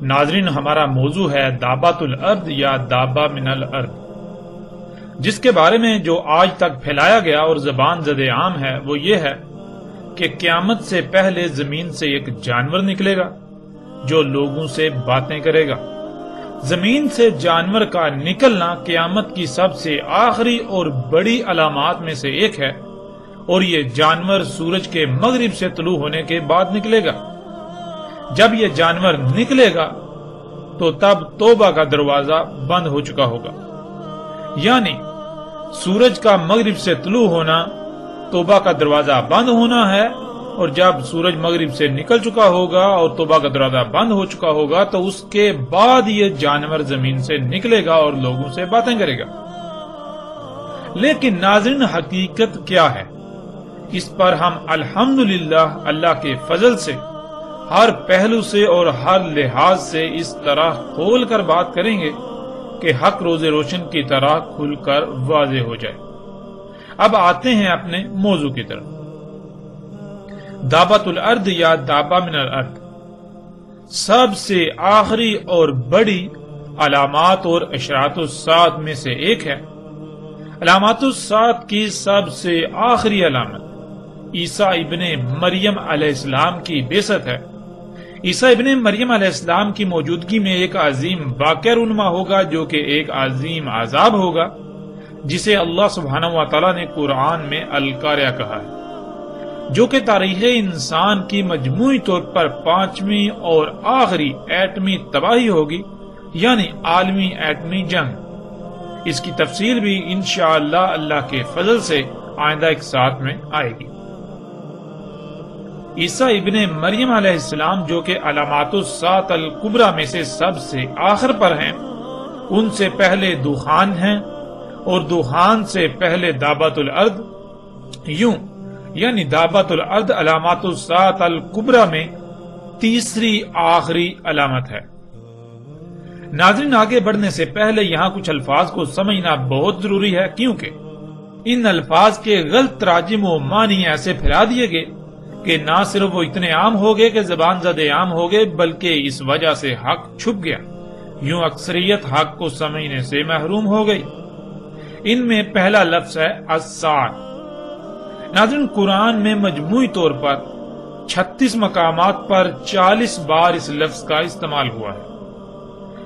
ناظرین، ہمارا موضوع ہے دابۃ الارض یا دابہ من الارض، جس کے بارے میں جو آج تک پھیلایا گیا اور زبان زد عام ہے وہ یہ ہے کہ قیامت سے پہلے زمین سے ایک جانور نکلے گا جو لوگوں سے باتیں کرے گا۔ زمین سے جانور کا نکلنا قیامت کی سب سے آخری اور بڑی علامات میں سے ایک ہے، اور یہ جانور سورج کے مغرب سے طلوع ہونے کے بعد نکلے گا۔ جب یہ جانور نکلے گا تو تب توبہ کا دروازہ بند ہو چکا ہوگا، یعنی سورج کا مغرب سے طلوع ہونا توبہ کا دروازہ بند ہونا ہے، اور جب سورج مغرب سے نکل چکا ہوگا اور توبہ کا دروازہ بند ہو چکا ہوگا تو اس کے بعد یہ جانور زمین سے نکلے گا اور لوگوں سے باتیں کرے گا۔ لیکن ناظرین، حقیقت کیا ہے؟ اس پر ہم الحمدللہ اللہ کے فضل سے ہر پہلو سے اور ہر لحاظ سے اس طرح کھول کر بات کریں گے کہ حق روز روشن کی طرح کھل کر واضح ہو جائے۔ اب آتے ہیں اپنے موضوع کی طرف۔ دابۃ الارض یا دابہ من الارض سب سے آخری اور بڑی علامات اور اشراط الساعۃ میں سے ایک ہے۔ علامات الساعۃ کی سب سے آخری علامت عیسیٰ ابن مریم علیہ السلام کی بعثت ہے۔ عیسیٰ ابن مریم علیہ السلام کی موجودگی میں ایک عظیم واقعہ رونما ہوگا جو کہ ایک عظیم عذاب ہوگا، جسے اللہ سبحانہ و تعالیٰ نے قرآن میں القاریہ کہا ہے، جو کہ تاریخ انسان کی مجموعی طور پر 5ویں اور آخری ایٹمی تباہی ہوگی، یعنی عالمی ایٹمی جنگ۔ اس کی تفصیل بھی انشاءاللہ اللہ کے فضل سے آئندہ ایک ساتھ میں آئے گی۔ عیسیٰ ابن مریم علیہ السلام جو کہ علامات الساعۃ الکبریٰ میں سے سب سے آخر پر ہیں، ان سے پہلے دخان ہیں، اور دخان سے پہلے دابۃ الارض، یوں یعنی دابۃ الارض علامات الساعۃ الکبریٰ میں تیسری آخری علامت ہے۔ ناظرین، آگے بڑھنے سے پہلے یہاں کچھ الفاظ کو سمجھنا بہت ضروری ہے، کیونکہ ان الفاظ کے غلط تراجم و معنی ایسے پھیلا دیے گئے کہ نہ صرف وہ اتنے عام ہو گئے کہ زبان زد عام ہو گئے، بلکہ اس وجہ سے حق چھپ گیا، یوں اکثریت حق کو سمجھنے سے محروم ہو گئی۔ ان میں پہلا لفظ ہے الساعۃ۔ ناظرین، قرآن میں مجموعی طور پر 36 مقامات پر 40 بار اس لفظ کا استعمال ہوا ہے۔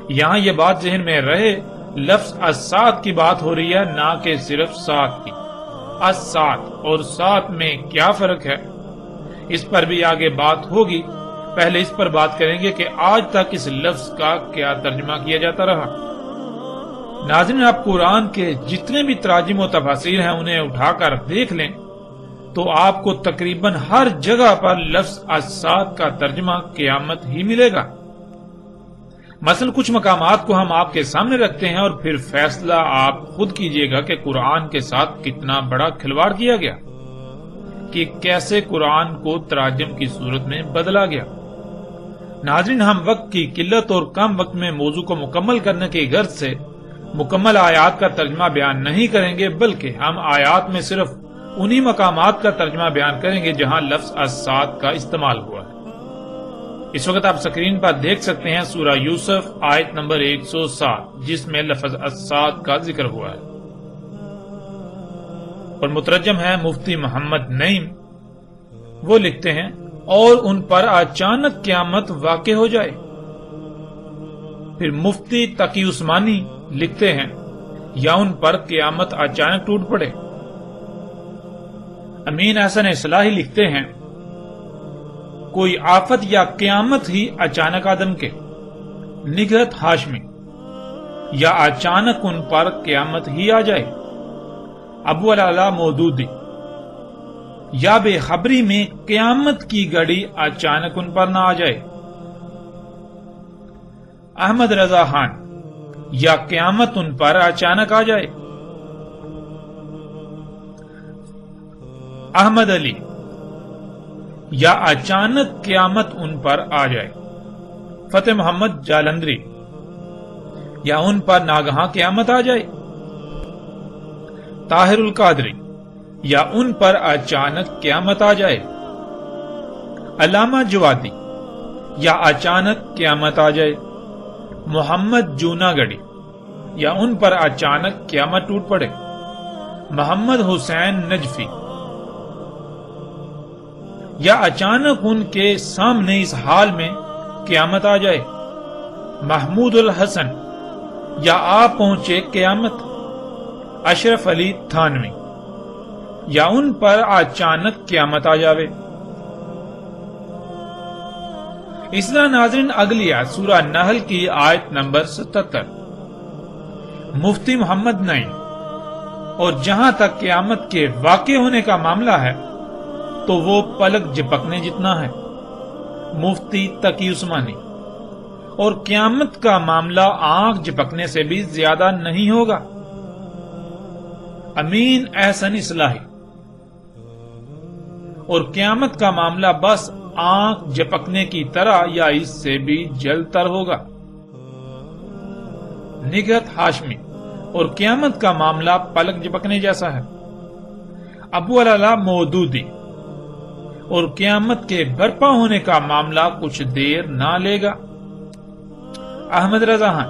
یہاں یہ بات ذہن میں رہے، لفظ الساعۃ کی بات ہو رہی ہے، نہ کہ صرف سات کی۔ الساعۃ اور سات میں کیا فرق ہے، اس پر بھی آگے بات ہوگی۔ پہلے اس پر بات کریں گے کہ آج تک اس لفظ کا کیا ترجمہ کیا جاتا رہا۔ ناظرین، آپ قرآن کے جتنے بھی تراجم و تفاسیر ہیں انہیں اٹھا کر دیکھ لیں تو آپ کو تقریباً ہر جگہ پر لفظ الساعۃ کا ترجمہ قیامت ہی ملے گا۔ مثلا کچھ مقامات کو ہم آپ کے سامنے رکھتے ہیں اور پھر فیصلہ آپ خود کیجئے گا کہ قرآن کے ساتھ کتنا بڑا کھلواڑ کیا گیا، کہ کیسے قرآن کو تراجم کی صورت میں بدلا گیا۔ ناظرین، ہم وقت کی قلت اور کم وقت میں موضوع کو مکمل کرنے کی غرض سے مکمل آیات کا ترجمہ بیان نہیں کریں گے، بلکہ ہم آیات میں صرف انہی مقامات کا ترجمہ بیان کریں گے جہاں لفظ الساعۃ کا استعمال ہوا ہے۔ اس وقت آپ سکرین پر دیکھ سکتے ہیں سورہ یوسف آیت نمبر 107، جس میں لفظ الساعۃ کا ذکر ہوا ہے، اور مترجم ہے مفتی محمد نعیم۔ وہ لکھتے ہیں، اور ان پر اچانک قیامت واقع ہو جائے۔ پھر مفتی تقی عثمانی لکھتے ہیں، یا ان پر قیامت اچانک ٹوٹ پڑے۔ امین حسن اصلاحی لکھتے ہیں، کوئی آفت یا قیامت ہی اچانک آدم کے۔ نگہت ہاشمی، یا اچانک ان پر قیامت ہی آ جائے۔ ابو العلا مودودی، یا بے خبری میں قیامت کی گھڑی اچانک ان پر نہ آ جائے۔ احمد رضا خان، یا قیامت ان پر اچانک آ جائے۔ احمد علی، یا اچانک قیامت ان پر آ جائے۔ فتح محمد جالندری، یا ان پر ناگہاں قیامت آ جائے۔ طاہر القادری، یا ان پر اچانک قیامت آ جائے۔ علامہ جوادی، یا اچانک قیامت آ جائے، محمد جوناگڑھی، یا ان پر اچانک قیامت ٹوٹ پڑے، محمد حسین نجفی، یا اچانک ان کے سامنے اس حال میں قیامت آ جائے، محمود الحسن، یا آ پہنچے قیامت، اشرف علی تھانوی، یا ان پر اچانک قیامت آ جاوے۔ اس طرح ناظرین اگلی آیت سورہ نحل کی آیت نمبر 77، مفتی محمد نعیم، اور جہاں تک قیامت کے واقع ہونے کا معاملہ ہے تو وہ پلک جھپکنے جتنا ہے، مفتی تقی عثمانی، اور قیامت کا معاملہ آنکھ جھپکنے سے بھی زیادہ نہیں ہوگا، امین احسن اصلاحی، اور قیامت کا معاملہ بس آنکھ جھپکنے کی طرح یا اس سے بھی جلد تر ہوگا، نگہت ہاشمی، اور قیامت کا معاملہ پلک جھپکنے جیسا ہے، ابو العلا مودودی، اور قیامت کے برپا ہونے کا معاملہ کچھ دیر نہ لے گا، احمد رضا خان،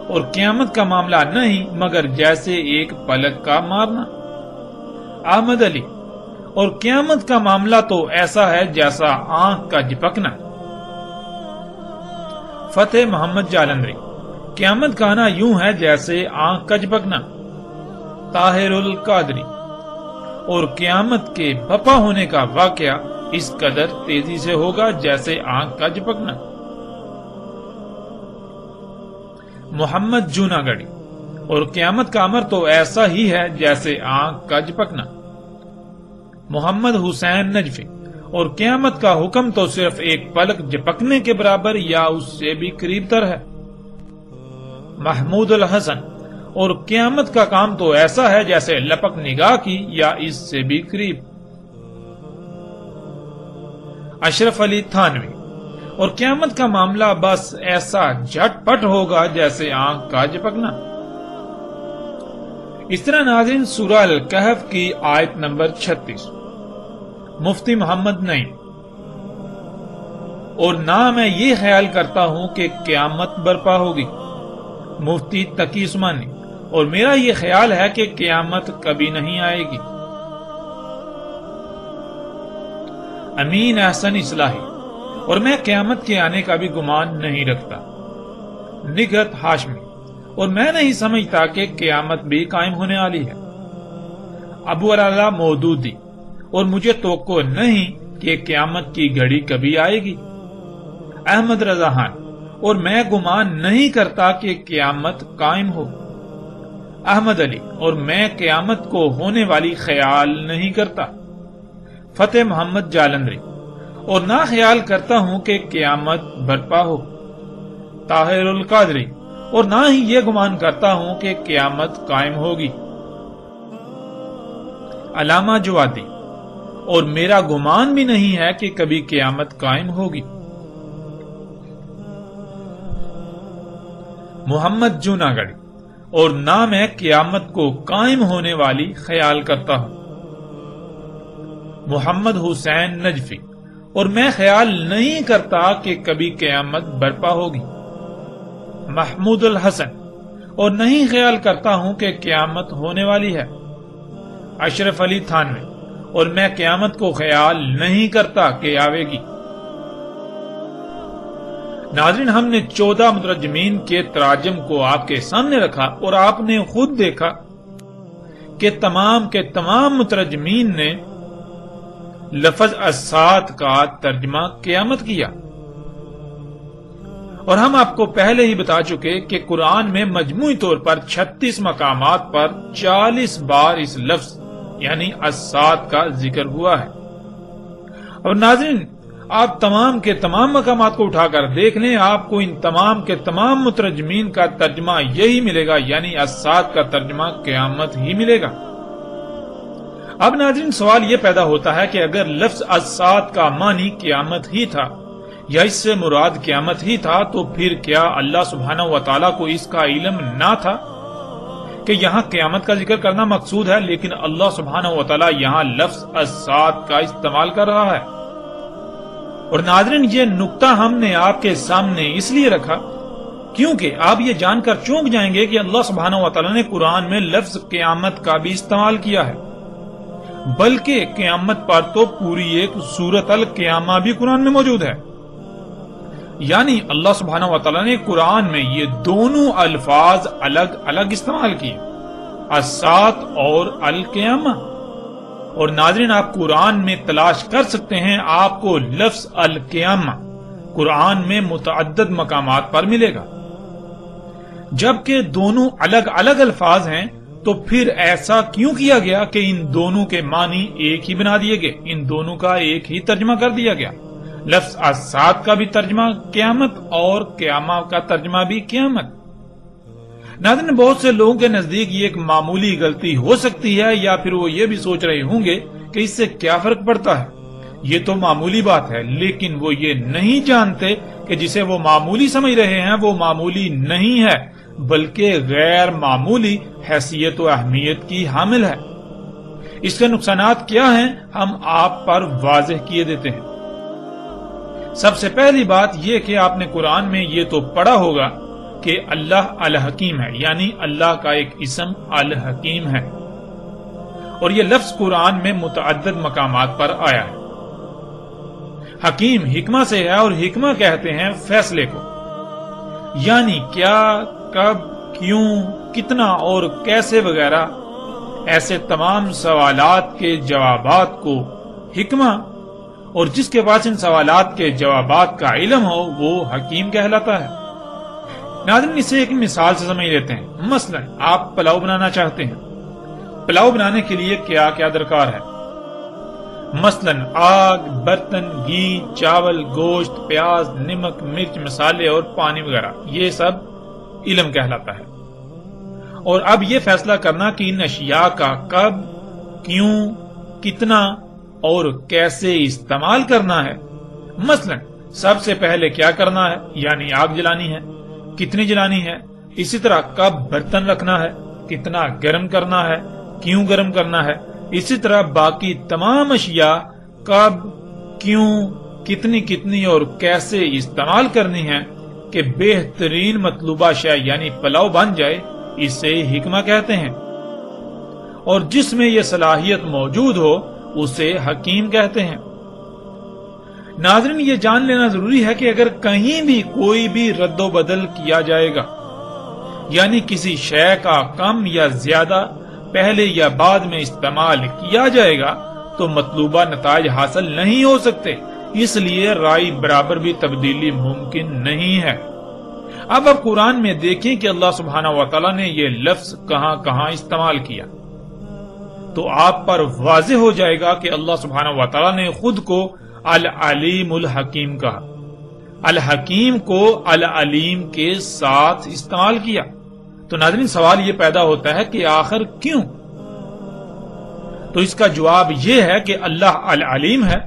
اور قیامت کا معاملہ نہیں مگر جیسے ایک پلک کا مارنا، احمد علی، اور قیامت کا معاملہ تو ایسا ہے جیسا آنکھ کا جھپکنا، فتح محمد جالندری، قیامت کا آنا یوں ہے جیسے آنکھ کا جھپکنا، طاہر القادری، اور قیامت کے بپا ہونے کا واقعہ اس قدر تیزی سے ہوگا جیسے آنکھ کا جھپکنا، محمد جوناگڑھی، اور قیامت کا امر تو ایسا ہی ہے جیسے آنکھ کا جھپکنا، محمد حسین نجفی، اور قیامت کا حکم تو صرف ایک پلک جھپکنے کے برابر یا اس سے بھی قریب تر ہے، محمود الحسن، اور قیامت کا کام تو ایسا ہے جیسے لپک نگاہ کی یا اس سے بھی قریب، اشرف علی تھانوی، اور قیامت کا معاملہ بس ایسا جھٹ پٹ ہوگا جیسے آنکھ کا جھپکنا۔ اس طرح ناظرین سورہ الکہف کی آیت نمبر 36، مفتی محمد نعیم، اور نہ میں یہ خیال کرتا ہوں کہ قیامت برپا ہوگی، مفتی تقی عثمانی، اور میرا یہ خیال ہے کہ قیامت کبھی نہیں آئے گی، امین احسن اصلاحی، اور میں قیامت کے آنے کا بھی گمان نہیں رکھتا، نگہت ہاشمی، اور میں نہیں سمجھتا کہ قیامت بھی قائم ہونے والی ہے، ابو العلا مودودی، اور مجھے توقع نہیں کہ قیامت کی گھڑی کبھی آئے گی، احمد رضا خان، اور میں گمان نہیں کرتا کہ قیامت قائم ہو، احمد علی، اور میں قیامت کو ہونے والی خیال نہیں کرتا، فتح محمد جالندری، اور نہ خیال کرتا ہوں کہ قیامت برپا ہو، طاہر القادری، اور نہ ہی یہ گمان کرتا ہوں کہ قیامت قائم ہوگی، علامہ جوادی، اور میرا گمان بھی نہیں ہے کہ کبھی قیامت قائم ہوگی، محمد جوناگڑھی، اور نہ میں قیامت کو قائم ہونے والی خیال کرتا ہوں، محمد حسین نجفی، اور میں خیال نہیں کرتا کہ کبھی قیامت برپا ہوگی، محمود الحسن، اور نہیں خیال کرتا ہوں کہ قیامت ہونے والی ہے، اشرف علی تھانوی، اور میں قیامت کو خیال نہیں کرتا کہ آئے گی۔ ناظرین ہم نے 14 مترجمین کے تراجم کو آپ کے سامنے رکھا اور آپ نے خود دیکھا کہ تمام کے تمام مترجمین نے لفظ الساعۃ کا ترجمہ قیامت کیا، اور ہم آپ کو پہلے ہی بتا چکے کہ قرآن میں مجموعی طور پر 36 مقامات پر 40 بار اس لفظ یعنی الساعۃ کا ذکر ہوا ہے۔ اور ناظرین آپ تمام کے تمام مقامات کو اٹھا کر دیکھ لیں، آپ کو ان تمام کے تمام مترجمین کا ترجمہ یہی ملے گا، یعنی الساعۃ کا ترجمہ قیامت ہی ملے گا۔ اب ناظرین سوال یہ پیدا ہوتا ہے کہ اگر لفظ الساعۃ کا معنی قیامت ہی تھا یا اس سے مراد قیامت ہی تھا تو پھر کیا اللہ سبحانہ و تعالیٰ کو اس کا علم نہ تھا کہ یہاں قیامت کا ذکر کرنا مقصود ہے، لیکن اللہ سبحانہ و تعالیٰ یہاں لفظ الساعۃ کا استعمال کر رہا ہے؟ اور ناظرین یہ نقطہ ہم نے آپ کے سامنے اس لیے رکھا کیونکہ آپ یہ جان کر چونک جائیں گے کہ اللہ سبحانہ و تعالیٰ نے قرآن میں لفظ قیامت کا بھی استعمال کیا ہے، بلکہ قیامت پر تو پوری ایک سورۃ القیامہ بھی قرآن میں موجود ہے۔ یعنی اللہ سبحانہ و تعالیٰ نے قرآن میں یہ دونوں الفاظ الگ الگ استعمال کیے، الساعۃ اور القیامہ۔ اور ناظرین آپ قرآن میں تلاش کر سکتے ہیں، آپ کو لفظ القیامہ قرآن میں متعدد مقامات پر ملے گا۔ جبکہ دونوں الگ الگ الفاظ ہیں تو پھر ایسا کیوں کیا گیا کہ ان دونوں کے معنی ایک ہی بنا دیے گئے، ان دونوں کا ایک ہی ترجمہ کر دیا گیا؟ لفظ الساعۃ کا بھی ترجمہ قیامت اور قیامہ کا ترجمہ بھی قیامت۔ ناظرین بہت سے لوگوں کے نزدیک یہ ایک معمولی غلطی ہو سکتی ہے، یا پھر وہ یہ بھی سوچ رہے ہوں گے کہ اس سے کیا فرق پڑتا ہے، یہ تو معمولی بات ہے، لیکن وہ یہ نہیں جانتے کہ جسے وہ معمولی سمجھ رہے ہیں وہ معمولی نہیں ہے بلکہ غیر معمولی حیثیت و اہمیت کی حامل ہے۔ اس کے نقصانات کیا ہیں ہم آپ پر واضح کیے دیتے ہیں۔ سب سے پہلی بات یہ کہ آپ نے قرآن میں یہ تو پڑھا ہوگا کہ اللہ الحکیم ہے، یعنی اللہ کا ایک اسم الحکیم ہے، اور یہ لفظ قرآن میں متعدد مقامات پر آیا ہے۔ حکیم حکمہ سے ہے، اور حکمہ کہتے ہیں فیصلے کو، یعنی کیا، کب، کیوں، کتنا اور کیسے وغیرہ ایسے تمام سوالات کے جوابات کو حکمہ، اور جس کے پاس ان سوالات کے جوابات کا علم ہو وہ حکیم کہلاتا ہے۔ ناظرین اسے ایک مثال سے سمجھ لیتے ہیں۔ مثلا آپ پلاؤ بنانا چاہتے ہیں، پلاؤ بنانے کے لیے کیا کیا درکار ہے؟ مثلا آگ، برتن، گھی، چاول، گوشت، پیاز، نمک، مرچ، مسالے اور پانی وغیرہ، یہ سب علم کہلاتا ہے۔ اور اب یہ فیصلہ کرنا کہ ان اشیاء کا کب، کیوں، کتنا اور کیسے استعمال کرنا ہے۔ مثلا سب سے پہلے کیا کرنا ہے، یعنی آگ جلانی ہے، کتنی جلانی ہے، اسی طرح کب برتن رکھنا ہے، کتنا گرم کرنا ہے، کیوں گرم کرنا ہے، اسی طرح باقی تمام اشیاء کب، کیوں، کتنی کتنی اور کیسے استعمال کرنی ہے کہ بہترین مطلوبہ شے یعنی پلاؤ بن جائے، اسے حکمہ کہتے ہیں۔ اور جس میں یہ صلاحیت موجود ہو اسے حکیم کہتے ہیں۔ ناظرین یہ جان لینا ضروری ہے کہ اگر کہیں بھی کوئی بھی رد و بدل کیا جائے گا، یعنی کسی شے کا کم یا زیادہ پہلے یا بعد میں استعمال کیا جائے گا تو مطلوبہ نتائج حاصل نہیں ہو سکتے، اس لیے رائے برابر بھی تبدیلی ممکن نہیں ہے۔ اب قرآن میں دیکھیں کہ اللہ سبحانہ و تعالیٰ نے یہ لفظ کہاں کہاں استعمال کیا، تو آپ پر واضح ہو جائے گا کہ اللہ سبحانہ و تعالیٰ نے خود کو العلیم الحکیم کہا، الحکیم کو العلیم کے ساتھ استعمال کیا۔ تو ناظرین سوال یہ پیدا ہوتا ہے کہ آخر کیوں؟ تو اس کا جواب یہ ہے کہ اللہ العلیم ہے،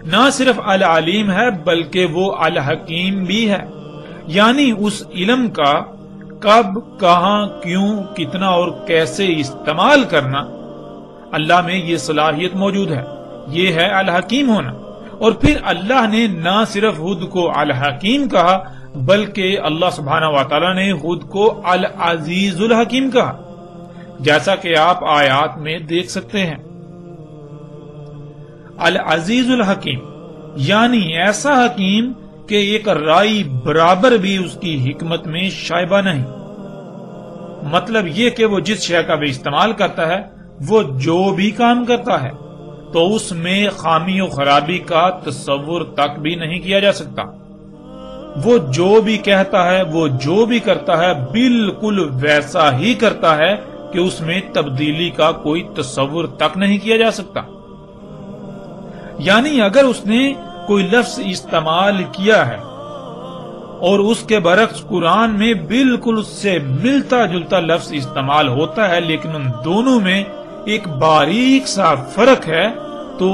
نہ صرف العلیم ہے بلکہ وہ الحکیم بھی ہے، یعنی اس علم کا کب، کہاں، کیوں، کتنا اور کیسے استعمال کرنا اللہ میں یہ صلاحیت موجود ہے، یہ ہے الحکیم ہونا۔ اور پھر اللہ نے نہ صرف خود کو الحکیم کہا بلکہ اللہ سبحانہ و تعالیٰ نے خود کو العزیز الحکیم کہا، جیسا کہ آپ آیات میں دیکھ سکتے ہیں۔ العزیز الحکیم یعنی ایسا حکیم کہ ایک رائی برابر بھی اس کی حکمت میں شائبہ نہیں، مطلب یہ کہ وہ جس شے کا بھی استعمال کرتا ہے، وہ جو بھی کام کرتا ہے تو اس میں خامی و خرابی کا تصور تک بھی نہیں کیا جا سکتا۔ وہ جو بھی کہتا ہے، وہ جو بھی کرتا ہے بالکل ویسا ہی کرتا ہے کہ اس میں تبدیلی کا کوئی تصور تک نہیں کیا جا سکتا۔ یعنی اگر اس نے کوئی لفظ استعمال کیا ہے اور اس کے برعکس قرآن میں بالکل اس سے ملتا جلتا لفظ استعمال ہوتا ہے لیکن ان دونوں میں ایک باریک سا فرق ہے، تو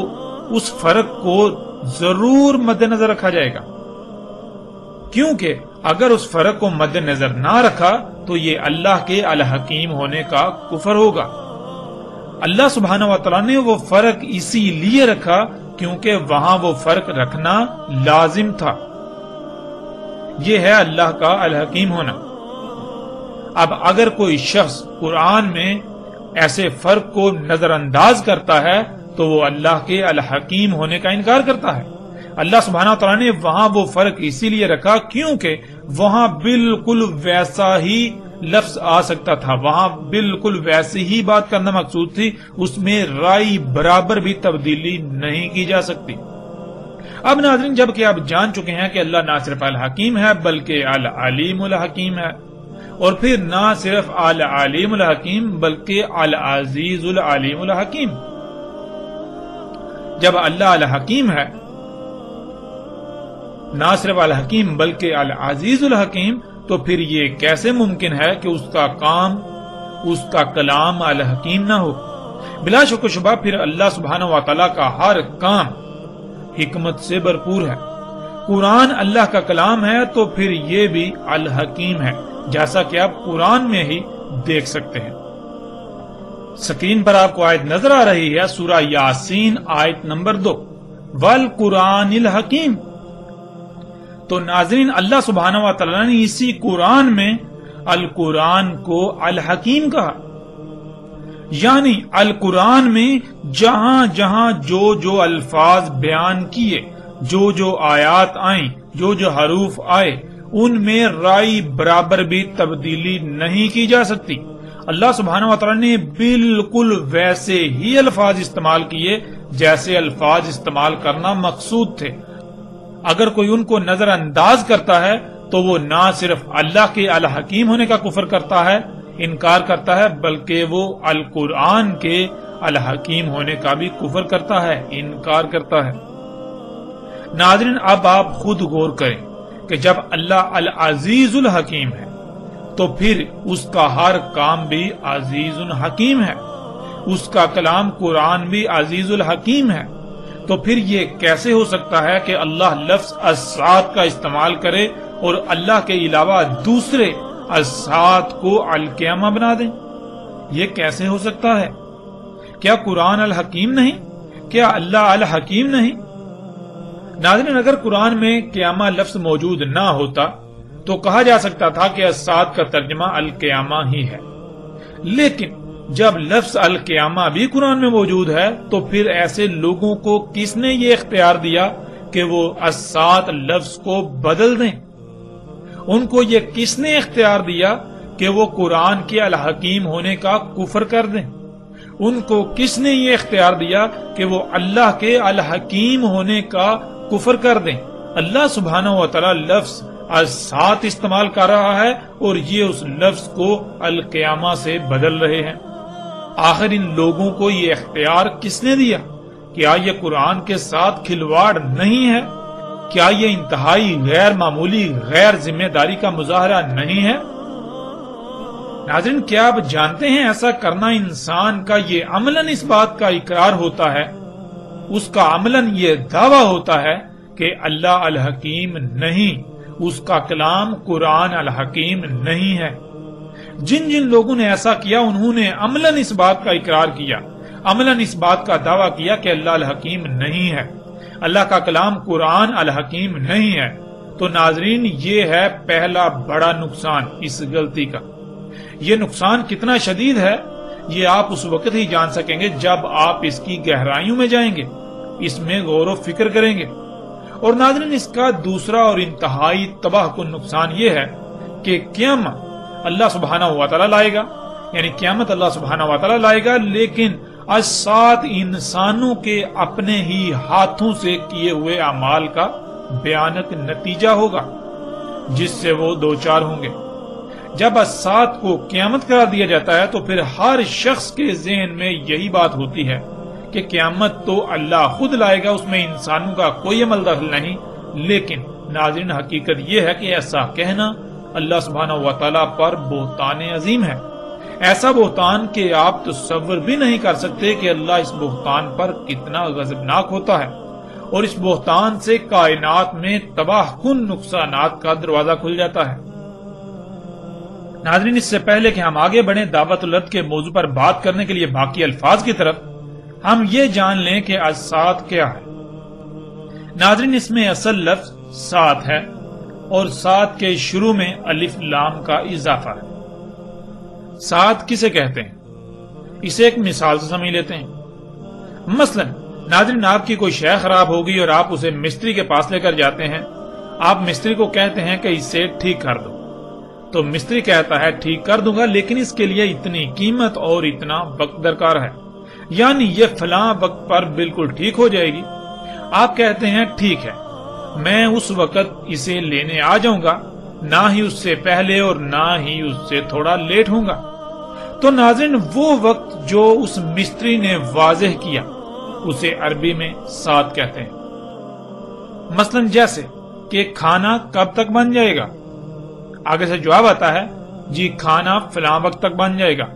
اس فرق کو ضرور مد نظر رکھا جائے گا، کیونکہ اگر اس فرق کو مد نظر نہ رکھا تو یہ اللہ کے الحکیم ہونے کا کفر ہوگا۔ اللہ سبحانہ و تعالیٰ نے وہ فرق اسی لیے رکھا کیونکہ وہاں وہ فرق رکھنا لازم تھا۔ یہ ہے اللہ کا الحکیم ہونا۔ اب اگر کوئی شخص قرآن میں ایسے فرق کو نظر انداز کرتا ہے تو وہ اللہ کے الحکیم ہونے کا انکار کرتا ہے۔ اللہ سبحانہ وتعالیٰ نے وہاں وہ فرق اسی لیے رکھا کیونکہ وہاں بالکل ویسا ہی لفظ آ سکتا تھا، وہاں بالکل ویسی ہی بات کرنا مقصود تھی، اس میں رائی برابر بھی تبدیلی نہیں کی جا سکتی۔ اب ناظرین، جب کہ آپ جان چکے ہیں کہ اللہ نہ صرف الحکیم ہے بلکہ العلیم الحکیم ہے، اور پھر نہ صرف العلیم الحکیم بلکہ العزیز العلیم الحکیم، جب اللہ الحکیم ہے، نہ صرف الحکیم بلکہ العزیز الحکیم، تو پھر یہ کیسے ممکن ہے کہ اس کا کام، اس کا کلام الحکیم نہ ہو؟ بلا شک و شبہ پھر اللہ سبحانہ و تعالیٰ کا ہر کام حکمت سے بھرپور ہے۔ قرآن اللہ کا کلام ہے تو پھر یہ بھی الحکیم ہے، جیسا کہ آپ قرآن میں ہی دیکھ سکتے ہیں۔ سکرین پر آپ کو آیت نظر آ رہی ہے، سورہ یاسین آیت نمبر 2، والقرآن الحکیم۔ تو ناظرین، اللہ سبحانہ و تعالیٰ نے اسی قرآن میں القرآن کو الحکیم کہا، یعنی القرآن میں جہاں جہاں جو جو الفاظ بیان کیے، جو جو آیات آئیں، جو جو حروف آئے، ان میں رائی برابر بھی تبدیلی نہیں کی جا سکتی۔ اللہ سبحانہ و تعالیٰ نے بالکل ویسے ہی الفاظ استعمال کیے جیسے الفاظ استعمال کرنا مقصود تھے۔ اگر کوئی ان کو نظر انداز کرتا ہے تو وہ نہ صرف اللہ کے الحکیم ہونے کا کفر کرتا ہے، انکار کرتا ہے، بلکہ وہ القرآن کے الحکیم ہونے کا بھی کفر کرتا ہے، انکار کرتا ہے۔ ناظرین، اب آپ خود غور کریں کہ جب اللہ العزیز الحکیم ہے تو پھر اس کا ہر کام بھی عزیز الحکیم ہے، اس کا کلام قرآن بھی عزیز الحکیم ہے، تو پھر یہ کیسے ہو سکتا ہے کہ اللہ لفظ السات کا استعمال کرے اور اللہ کے علاوہ دوسرے السات کو القیامہ بنا دیں؟ یہ کیسے ہو سکتا ہے؟ کیا قرآن الحکیم نہیں؟ کیا اللہ الحکیم نہیں؟ ناظرین، اگر قرآن میں قیامہ لفظ موجود نہ ہوتا تو کہا جا سکتا تھا کہ السات کا ترجمہ القیامہ ہی ہے، لیکن جب لفظ القیامہ بھی قرآن میں موجود ہے تو پھر ایسے لوگوں کو کس نے یہ اختیار دیا کہ وہ السات لفظ کو بدل دیں؟ ان کو یہ کس نے اختیار دیا کہ وہ قرآن کے الحکیم ہونے کا کفر کر دیں؟ ان کو کس نے یہ اختیار دیا کہ وہ اللہ کے الحکیم ہونے کا کفر کر دیں؟ اللہ سبحانہ و تعالی لفظ السات استعمال کر رہا ہے اور یہ اس لفظ کو القیامہ سے بدل رہے ہیں۔ آخر ان لوگوں کو یہ اختیار کس نے دیا؟ کیا یہ قرآن کے ساتھ کھلواڑ نہیں ہے؟ کیا یہ انتہائی غیر معمولی غیر ذمہ داری کا مظاہرہ نہیں ہے؟ ناظرین، کیا آپ جانتے ہیں ایسا کرنا انسان کا یہ عملاً اس بات کا اقرار ہوتا ہے، اس کا عملاً یہ دعویٰ ہوتا ہے کہ اللہ الحکیم نہیں، اس کا کلام قرآن الحکیم نہیں ہے۔ جن جن لوگوں نے ایسا کیا انہوں نے عملاً اس بات کا اقرار کیا، عملاً اس بات کا دعویٰ کیا کہ اللہ الحکیم نہیں ہے، اللہ کا کلام قرآن الحکیم نہیں ہے۔ تو ناظرین، یہ ہے پہلا بڑا نقصان اس غلطی کا۔ یہ نقصان کتنا شدید ہے یہ آپ اس وقت ہی جان سکیں گے جب آپ اس کی گہرائیوں میں جائیں گے، اس میں غور و فکر کریں گے۔ اور ناظرین، اس کا دوسرا اور انتہائی تباہ کن نقصان یہ ہے کہ قیامت اللہ سبحانہ و تعالیٰ لائے گا، یعنی قیامت اللہ سبحانہ و تعالیٰ لائے گا، لیکن السات انسانوں کے اپنے ہی ہاتھوں سے کیے ہوئے اعمال کا بیانت نتیجہ ہوگا جس سے وہ دوچار ہوں گے۔ جب السات کو قیامت قرار دیا جاتا ہے تو پھر ہر شخص کے ذہن میں یہی بات ہوتی ہے کہ قیامت تو اللہ خود لائے گا، اس میں انسانوں کا کوئی عمل دخل نہیں۔ لیکن ناظرین، حقیقت یہ ہے کہ ایسا کہنا اللہ سبحانہ و تعالیٰ پر بہتان عظیم ہے، ایسا بہتان کہ آپ تصور بھی نہیں کر سکتے کہ اللہ اس بہتان پر کتنا غضبناک ہوتا ہے، اور اس بہتان سے کائنات میں تباہ کن نقصانات کا دروازہ کھل جاتا ہے۔ ناظرین، اس سے پہلے کہ ہم آگے بڑھیں دعوت الارض کے موضوع پر بات کرنے کے لیے باقی الفاظ کی طرف، ہم یہ جان لیں کہ السات کیا ہے۔ ناظرین اس میں اصل لفظ سات ہے اور سات کے شروع میں الف لام کا اضافہ ہے۔ سات کسے کہتے ہیں اسے ایک مثال سے سمجھ لیتے ہیں۔ مثلا ناظرین آپ کی کوئی شے خراب ہوگی اور آپ اسے مستری کے پاس لے کر جاتے ہیں۔ آپ مستری کو کہتے ہیں کہ اسے ٹھیک کر دو، تو مستری کہتا ہے ٹھیک کر دوں گا لیکن اس کے لیے اتنی قیمت اور اتنا وقت درکار ہے، یعنی یہ فلاں وقت پر بالکل ٹھیک ہو جائے گی۔ آپ کہتے ہیں ٹھیک ہے، میں اس وقت اسے لینے آ جاؤں گا، نہ ہی اس سے پہلے اور نہ ہی اس سے تھوڑا لیٹ ہوں گا۔ تو ناظرین وہ وقت جو اس مستری نے واضح کیا اسے عربی میں سات کہتے ہیں۔ مثلا جیسے کہ کھانا کب تک بن جائے گا، آگے سے جواب آتا ہے جی کھانا فلاں وقت تک بن جائے گا،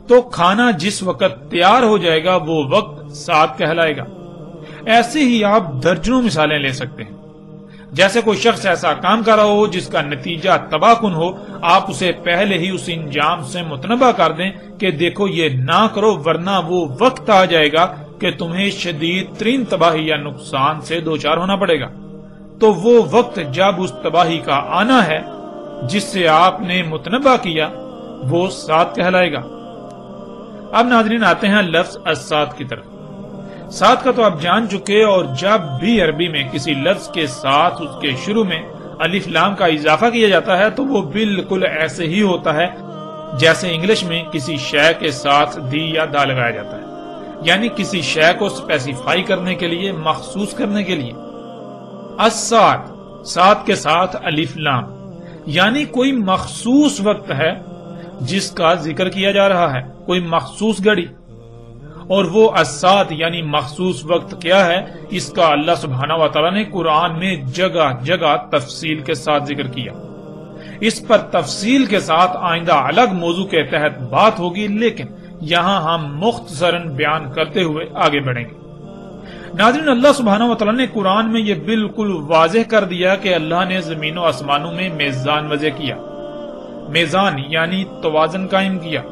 تو کھانا جس وقت تیار ہو جائے گا وہ وقت سات کہلائے گا۔ ایسے ہی آپ درجنوں مثالیں لے سکتے ہیں۔ جیسے کوئی شخص ایسا کام کر رہا ہو جس کا نتیجہ تباہ کن ہو، آپ اسے پہلے ہی اس انجام سے متنبہ کر دیں کہ دیکھو یہ نہ کرو ورنہ وہ وقت آ جائے گا کہ تمہیں شدید ترین تباہی یا نقصان سے دوچار ہونا پڑے گا۔ تو وہ وقت جب اس تباہی کا آنا ہے جس سے آپ نے متنبہ کیا وہ سات کہلائے گا۔ اب ناظرین آتے ہیں لفظ السات کی طرف۔ سات کا تو آپ جان چکے، اور جب بھی عربی میں کسی لفظ کے ساتھ اس کے شروع میں الف لام کا اضافہ کیا جاتا ہے تو وہ بالکل ایسے ہی ہوتا ہے جیسے انگلش میں کسی شے کے ساتھ دی یا دا لگایا جاتا ہے، یعنی کسی شے کو اسپیسیفائی کرنے کے لیے، مخصوص کرنے کے لیے۔ السات، سات کے ساتھ الف لام، یعنی کوئی مخصوص وقت ہے جس کا ذکر کیا جا رہا ہے، کوئی مخصوص گھڑی۔ اور وہ السات یعنی مخصوص وقت کیا ہے، اس کا اللہ سبحانہ و تعالیٰ نے قرآن میں جگہ جگہ تفصیل کے ساتھ ذکر کیا۔ اس پر تفصیل کے ساتھ آئندہ الگ موضوع کے تحت بات ہوگی، لیکن یہاں ہم مختصراً بیان کرتے ہوئے آگے بڑھیں گے۔ ناظرین اللہ سبحانہ و تعالیٰ نے قرآن میں یہ بالکل واضح کر دیا کہ اللہ نے زمین و آسمانوں میں میزان وضع کیا، میزان یعنی توازن قائم کیا۔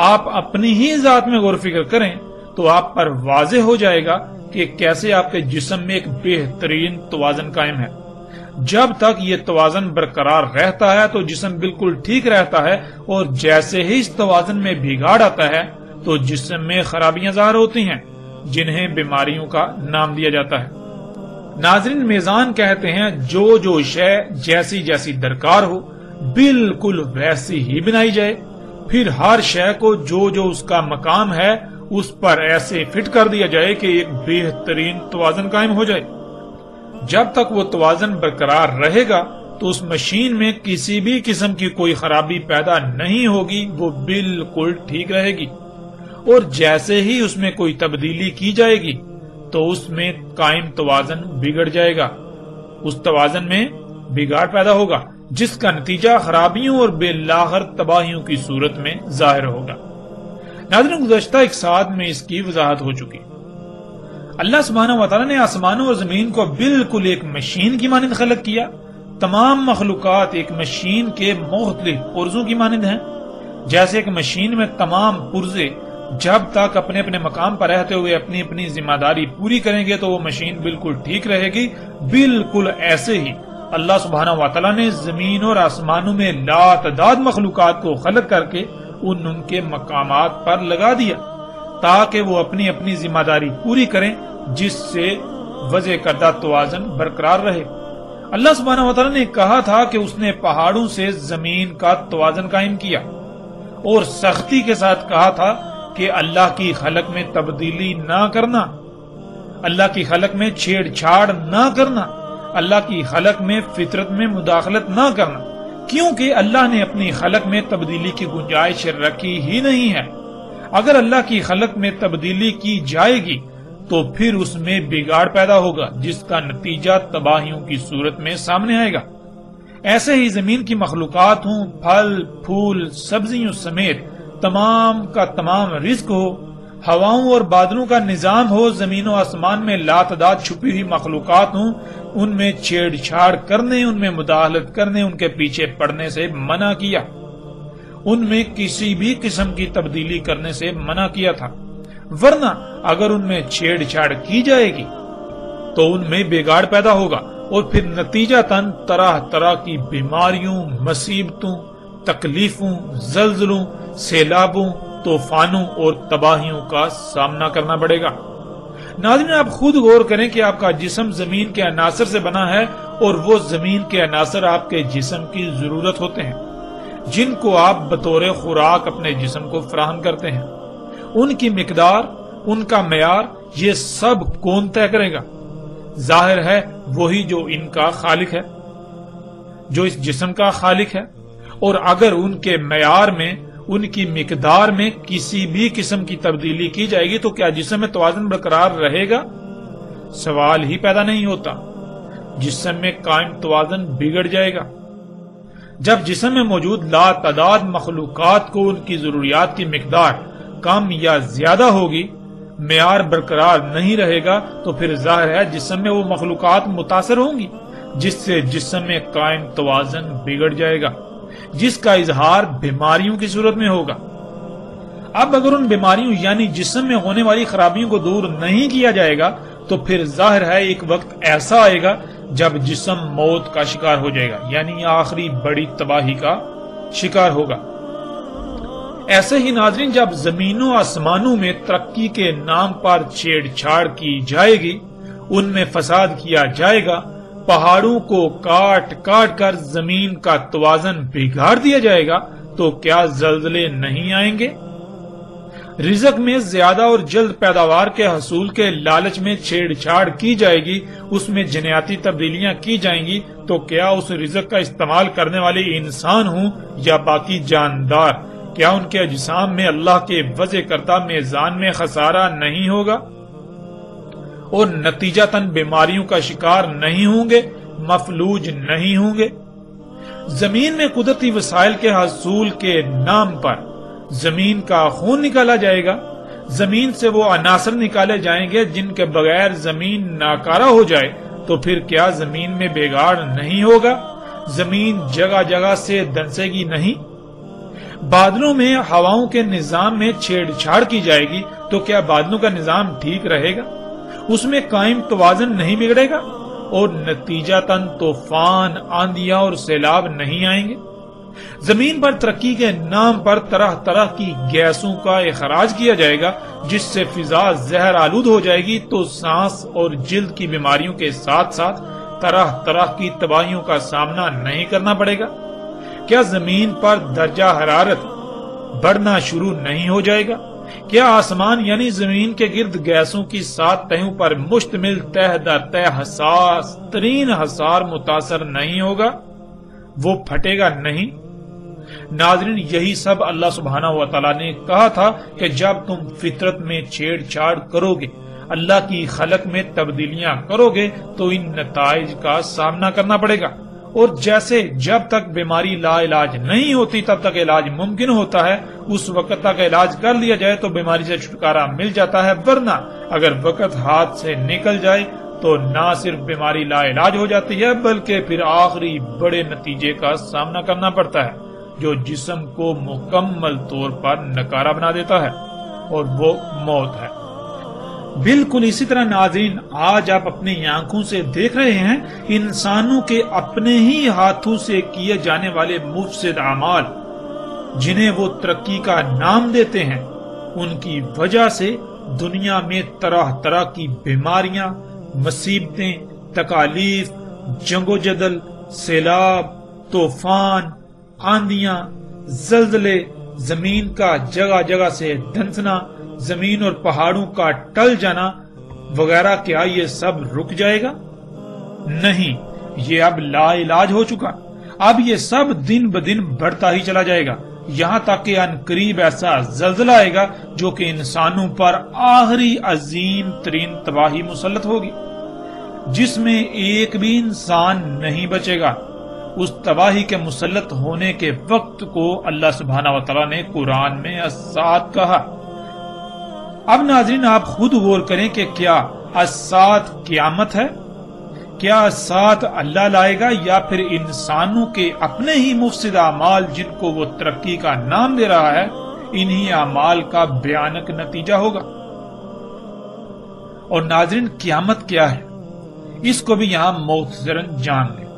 آپ اپنی ہی ذات میں غور و فکر کریں تو آپ پر واضح ہو جائے گا کہ کیسے آپ کے جسم میں ایک بہترین توازن قائم ہے۔ جب تک یہ توازن برقرار رہتا ہے تو جسم بالکل ٹھیک رہتا ہے، اور جیسے ہی اس توازن میں بگاڑ آتا ہے تو جسم میں خرابیاں ظاہر ہوتی ہیں جنہیں بیماریوں کا نام دیا جاتا ہے۔ ناظرین میزان کہتے ہیں جو شے جیسی جیسی درکار ہو بالکل ویسی ہی بنائی جائے، پھر ہر شے کو جو اس کا مقام ہے اس پر ایسے فٹ کر دیا جائے کہ ایک بہترین توازن قائم ہو جائے۔ جب تک وہ توازن برقرار رہے گا تو اس مشین میں کسی بھی قسم کی کوئی خرابی پیدا نہیں ہوگی، وہ بالکل ٹھیک رہے گی۔ اور جیسے ہی اس میں کوئی تبدیلی کی جائے گی تو اس میں قائم توازن بگڑ جائے گا، اس توازن میں بگاڑ پیدا ہوگا جس کا نتیجہ خرابیوں اور بالآخر تباہیوں کی صورت میں ظاہر ہوگا۔ ناظرین گزشتہ ایک ساتھ میں اس کی وضاحت ہو چکی۔ اللہ سبحانہ و تعالیٰ نے آسمانوں اور زمین کو بالکل ایک مشین کی مانند خلق کیا۔ تمام مخلوقات ایک مشین کے مختلف پرزوں کی مانند ہیں۔ جیسے ایک مشین میں تمام پرزے جب تک اپنے اپنے مقام پر رہتے ہوئے اپنی اپنی ذمہ داری پوری کریں گے تو وہ مشین بالکل ٹھیک رہے گی، بالکل ایسے ہی اللہ سبحانہ و تعالیٰ نے زمین اور آسمانوں میں لاتعداد مخلوقات کو خلق کر کے ان کے مقامات پر لگا دیا تاکہ وہ اپنی اپنی ذمہ داری پوری کریں، جس سے وضع کردہ توازن برقرار رہے۔ اللہ سبحانہ و تعالیٰ نے کہا تھا کہ اس نے پہاڑوں سے زمین کا توازن قائم کیا، اور سختی کے ساتھ کہا تھا کہ اللہ کی خلق میں تبدیلی نہ کرنا، اللہ کی خلق میں چھیڑ چھاڑ نہ کرنا، اللہ کی خلق میں فطرت میں مداخلت نہ کرنا، کیونکہ اللہ نے اپنی خلق میں تبدیلی کی گنجائش رکھی ہی نہیں ہے۔ اگر اللہ کی خلق میں تبدیلی کی جائے گی تو پھر اس میں بگاڑ پیدا ہوگا جس کا نتیجہ تباہیوں کی صورت میں سامنے آئے گا۔ ایسے ہی زمین کی مخلوقات ہوں، پھل پھول سبزیوں سمیت تمام کا تمام رزق ہو، ہواؤں اور بادلوں کا نظام ہو، زمین و آسمان میں لاتعداد چھپی ہوئی مخلوقات ہوں، ان میں چھیڑ چھاڑ کرنے، ان میں مداخلت کرنے، ان کے پیچھے پڑنے سے منع کیا، ان میں کسی بھی قسم کی تبدیلی کرنے سے منع کیا تھا، ورنہ اگر ان میں چھیڑ چھاڑ کی جائے گی تو ان میں بگاڑ پیدا ہوگا اور پھر نتیجتاً طرح طرح کی بیماریوں، مصیبتوں، تکلیفوں، زلزلوں، سیلابوں، طوفانوں اور تباہیوں کا سامنا کرنا پڑے گا۔ ناظرین، آپ خود غور کریں کہ آپ کا جسم زمین کے عناصر سے بنا ہے اور وہ زمین کے عناصر آپ کے جسم کی ضرورت ہوتے ہیں، جن کو آپ بطور خوراک اپنے جسم کو فراہم کرتے ہیں۔ ان کی مقدار، ان کا معیار، یہ سب کون طے کرے گا؟ ظاہر ہے وہی جو ان کا خالق ہے، جو اس جسم کا خالق ہے۔ اور اگر ان کے معیار میں، ان کی مقدار میں کسی بھی قسم کی تبدیلی کی جائے گی تو کیا جسم میں توازن برقرار رہے گا؟ سوال ہی پیدا نہیں ہوتا۔ جسم میں قائم توازن بگڑ جائے گا۔ جب جسم میں موجود لا تعداد مخلوقات کو ان کی ضروریات کی مقدار کم یا زیادہ ہوگی، معیار برقرار نہیں رہے گا، تو پھر ظاہر ہے جسم میں وہ مخلوقات متاثر ہوں گی، جس سے جسم میں قائم توازن بگڑ جائے گا، جس کا اظہار بیماریوں کی صورت میں ہوگا۔ اب اگر ان بیماریوں یعنی جسم میں ہونے والی خرابیوں کو دور نہیں کیا جائے گا تو پھر ظاہر ہے ایک وقت ایسا آئے گا جب جسم موت کا شکار ہو جائے گا، یعنی آخری بڑی تباہی کا شکار ہوگا۔ ایسے ہی ناظرین، جب زمینوں آسمانوں میں ترقی کے نام پر چھیڑ چھاڑ کی جائے گی، ان میں فساد کیا جائے گا، پہاڑوں کو کاٹ کاٹ کر زمین کا توازن بگاڑ دیا جائے گا، تو کیا زلزلے نہیں آئیں گے؟ رزق میں زیادہ اور جلد پیداوار کے حصول کے لالچ میں چھیڑ چھاڑ کی جائے گی، اس میں جنیاتی تبدیلیاں کی جائیں گی، تو کیا اس رزق کا استعمال کرنے والے انسان ہوں یا باقی جاندار، کیا ان کے اجسام میں اللہ کے وضع کردہ میزان میں خسارہ نہیں ہوگا اور نتیجتاً بیماریوں کا شکار نہیں ہوں گے، مفلوج نہیں ہوں گے؟ زمین میں قدرتی وسائل کے حصول کے نام پر زمین کا خون نکالا جائے گا، زمین سے وہ عناصر نکالے جائیں گے جن کے بغیر زمین ناکارہ ہو جائے، تو پھر کیا زمین میں بگاڑ نہیں ہوگا؟ زمین جگہ جگہ سے دنسے گی نہیں؟ بادلوں میں ہواؤں کے نظام میں چھیڑ چھاڑ کی جائے گی تو کیا بادلوں کا نظام ٹھیک رہے گا؟ اس میں قائم توازن نہیں بگڑے گا اور نتیجتاً طوفان، آندھیاں اور سیلاب نہیں آئیں گے؟ زمین پر ترقی کے نام پر طرح طرح کی گیسوں کا اخراج کیا جائے گا جس سے فضا زہر آلود ہو جائے گی، تو سانس اور جلد کی بیماریوں کے ساتھ ساتھ طرح طرح کی تباہیوں کا سامنا نہیں کرنا پڑے گا؟ کیا زمین پر درجہ حرارت بڑھنا شروع نہیں ہو جائے گا؟ کیا آسمان یعنی زمین کے گرد گیسوں کی 7 تہوں پر مشتمل تہ در تہ حساس ترین حصار متاثر نہیں ہوگا؟ وہ پھٹے گا نہیں؟ ناظرین، یہی سب اللہ سبحانہ و تعالیٰ نے کہا تھا کہ جب تم فطرت میں چھیڑ چھاڑ کرو گے، اللہ کی خلق میں تبدیلیاں کرو گے، تو ان نتائج کا سامنا کرنا پڑے گا۔ اور جیسے جب تک بیماری لا علاج نہیں ہوتی تب تک علاج ممکن ہوتا ہے، اس وقت تک علاج کر لیا جائے تو بیماری سے چھٹکارا مل جاتا ہے، ورنہ اگر وقت ہاتھ سے نکل جائے تو نہ صرف بیماری لا علاج ہو جاتی ہے بلکہ پھر آخری بڑے نتیجے کا سامنا کرنا پڑتا ہے جو جسم کو مکمل طور پر نکارہ بنا دیتا ہے، اور وہ موت ہے۔ بالکل اسی طرح ناظرین، آج آپ اپنی آنکھوں سے دیکھ رہے ہیں انسانوں کے اپنے ہی ہاتھوں سے کیے جانے والے مفسد اعمال، جنہیں وہ ترقی کا نام دیتے ہیں، ان کی وجہ سے دنیا میں طرح طرح کی بیماریاں، مصیبتیں، تکالیف، جنگ و جدل، سیلاب، طوفان، آندھیاں، زلزلے، زمین کا جگہ جگہ سے دھنسنا، زمین اور پہاڑوں کا ٹل جانا وغیرہ، کیا یہ سب رک جائے گا؟ نہیں، یہ اب لا علاج ہو چکا۔ اب یہ سب دن بدن بڑھتا ہی چلا جائے گا، یہاں تک کہ عنقریب ایسا زلزلہ آئے گا جو کہ انسانوں پر آخری عظیم ترین تباہی مسلط ہوگی، جس میں ایک بھی انسان نہیں بچے گا۔ اس تباہی کے مسلط ہونے کے وقت کو اللہ سبحانہ و تعالیٰ نے قرآن میں الساعۃ کہا۔ اب ناظرین، آپ خود غور کریں کہ کیا الساعۃ قیامت ہے؟ کیا الساعۃ اللہ لائے گا یا پھر انسانوں کے اپنے ہی مفسد اعمال جن کو وہ ترقی کا نام دے رہا ہے، انہی اعمال کا بھیانک نتیجہ ہوگا؟ اور ناظرین، قیامت کیا ہے؟ اس کو بھی یہاں مختصراً جان لیں،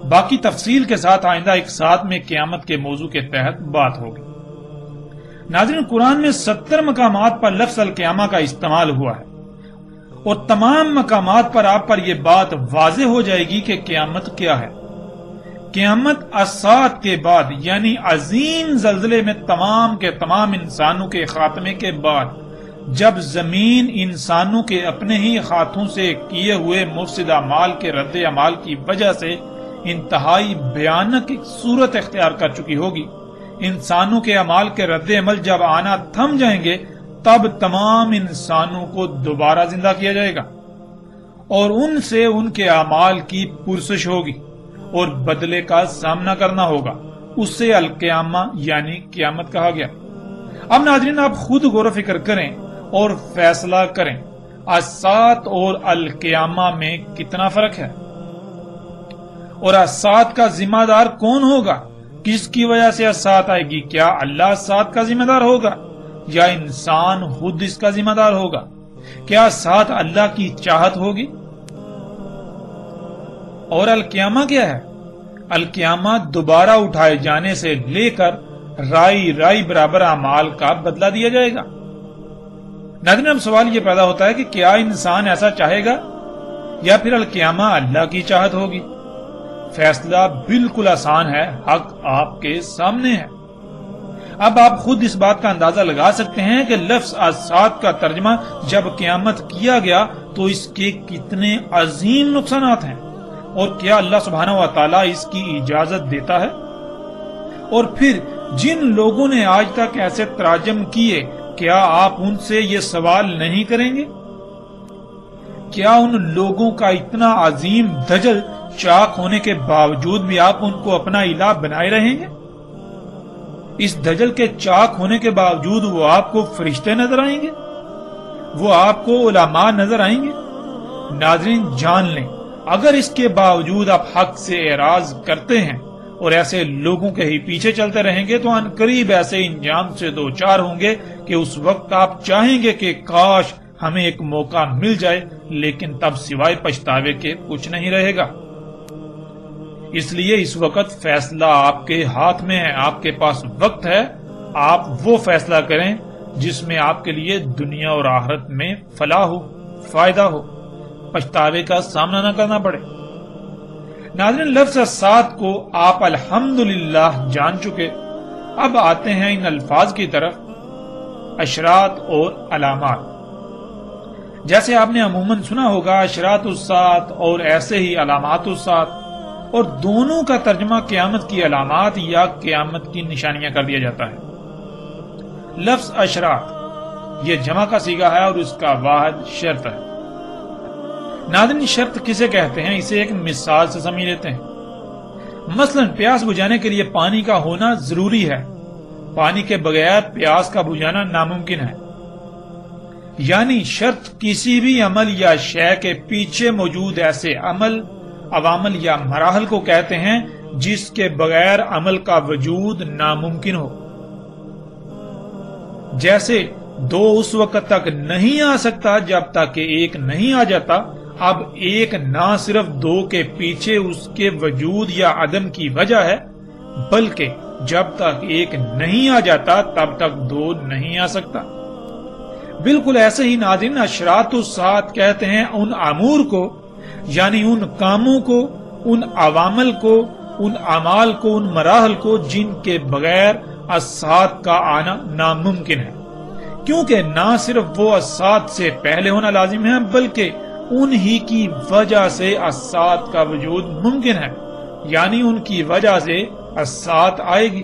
باقی تفصیل کے ساتھ آئندہ ایک ساتھ میں قیامت کے موضوع کے تحت بات ہوگی۔ ناظرین، قرآن میں 70 مقامات پر لفظ القیامہ کا استعمال ہوا ہے، اور تمام مقامات پر آپ پر یہ بات واضح ہو جائے گی کہ قیامت کیا ہے۔ قیامت الساعۃ کے بعد یعنی عظیم زلزلے میں تمام کے تمام انسانوں کے خاتمے کے بعد، جب زمین انسانوں کے اپنے ہی ہاتھوں سے کیے ہوئے مفسد اعمال کے رد عمل کی وجہ سے انتہائی بھیانک صورت اختیار کر چکی ہوگی، انسانوں کے اعمال کے رد عمل جب آنا تھم جائیں گے، تب تمام انسانوں کو دوبارہ زندہ کیا جائے گا اور ان سے ان کے اعمال کی پرسش ہوگی اور بدلے کا سامنا کرنا ہوگا۔ اس سے القیامہ یعنی قیامت کہا گیا۔ اب ناظرین، آپ خود غور و فکر کریں اور فیصلہ کریں، الساعۃ اور القیامہ میں کتنا فرق ہے، اور الساعۃ کا ذمہ دار کون ہوگا؟ کس کی وجہ سے الساعۃ آئے گی؟ کیا اللہ الساعۃ کا ذمہ دار ہوگا یا انسان خود اس کا ذمہ دار ہوگا؟ کیا الساعۃ اللہ کی چاہت ہوگی؟ اور القیامہ کیا ہے؟ القیامہ دوبارہ اٹھائے جانے سے لے کر رائی برابر اعمال کا بدلہ دیا جائے گا۔ ناظرین، اب سوال یہ پیدا ہوتا ہے کہ کیا انسان ایسا چاہے گا یا پھر القیامہ اللہ کی چاہت ہوگی؟ فیصلہ بالکل آسان ہے، حق آپ کے سامنے ہے۔ اب آپ خود اس بات کا اندازہ لگا سکتے ہیں کہ لفظ الساعۃ کا ترجمہ جب قیامت کیا گیا تو اس کے کتنے عظیم نقصانات ہیں، اور کیا اللہ سبحانہ و تعالیٰ اس کی اجازت دیتا ہے؟ اور پھر جن لوگوں نے آج تک ایسے تراجم کیے، کیا آپ ان سے یہ سوال نہیں کریں گے؟ کیا ان لوگوں کا اتنا عظیم دجل چاک ہونے کے باوجود بھی آپ ان کو اپنا الہ بنائے رہیں گے؟ اس دجل کے چاک ہونے کے باوجود وہ آپ کو فرشتے نظر آئیں گے؟ وہ آپ کو علماء نظر آئیں گے؟ ناظرین، جان لیں، اگر اس کے باوجود آپ حق سے اعراض کرتے ہیں اور ایسے لوگوں کے ہی پیچھے چلتے رہیں گے تو عنقریب ایسے انجام سے دوچار ہوں گے کہ اس وقت آپ چاہیں گے کہ کاش ہمیں ایک موقع مل جائے، لیکن تب سوائے پچھتاوے کے کچھ نہیں رہے گا۔ اس لیے اس وقت فیصلہ آپ کے ہاتھ میں ہے، آپ کے پاس وقت ہے، آپ وہ فیصلہ کریں جس میں آپ کے لیے دنیا اور آخرت میں فلاح ہو، فائدہ ہو، پچھتاوے کا سامنا نہ کرنا پڑے۔ ناظرین، لفظ الساعۃ کو آپ الحمدللہ جان چکے، اب آتے ہیں ان الفاظ کی طرف، اشراط اور علامات۔ جیسے آپ نے عموماً سنا ہوگا اشراط الساعۃ اور ایسے ہی علامات الساعۃ، اور دونوں کا ترجمہ قیامت کی علامات یا قیامت کی نشانیاں کر دیا جاتا ہے۔ لفظ اشراط یہ جمع کا صیغہ ہے اور اس کا واحد شرط ہے۔ ناظرین، شرط کسے کہتے ہیں اسے ایک مثال سے سمجھ لیتے ہیں۔ مثلا پیاس بجھانے کے لیے پانی کا ہونا ضروری ہے، پانی کے بغیر پیاس کا بجھانا ناممکن ہے۔ یعنی شرط کسی بھی عمل یا شے کے پیچھے موجود ایسے عمل، عوامل یا مراحل کو کہتے ہیں جس کے بغیر عمل کا وجود ناممکن ہو۔ جیسے دو اس وقت تک نہیں آ سکتا جب تک کہ ایک نہیں آ جاتا، اب ایک نہ صرف دو کے پیچھے اس کے وجود یا عدم کی وجہ ہے، بلکہ جب تک ایک نہیں آ جاتا تب تک دو نہیں آ سکتا۔ بالکل ایسے ہی ناظرین، اشراط الساعۃ کہتے ہیں ان امور کو، یعنی ان کاموں کو، ان عوامل کو، ان اعمال کو، ان مراحل کو جن کے بغیر الساعۃ کا آنا ناممکن ہے، کیونکہ نہ صرف وہ الساعۃ سے پہلے ہونا لازم ہے بلکہ انہی کی وجہ سے الساعۃ کا وجود ممکن ہے، یعنی ان کی وجہ سے الساعۃ آئے گی،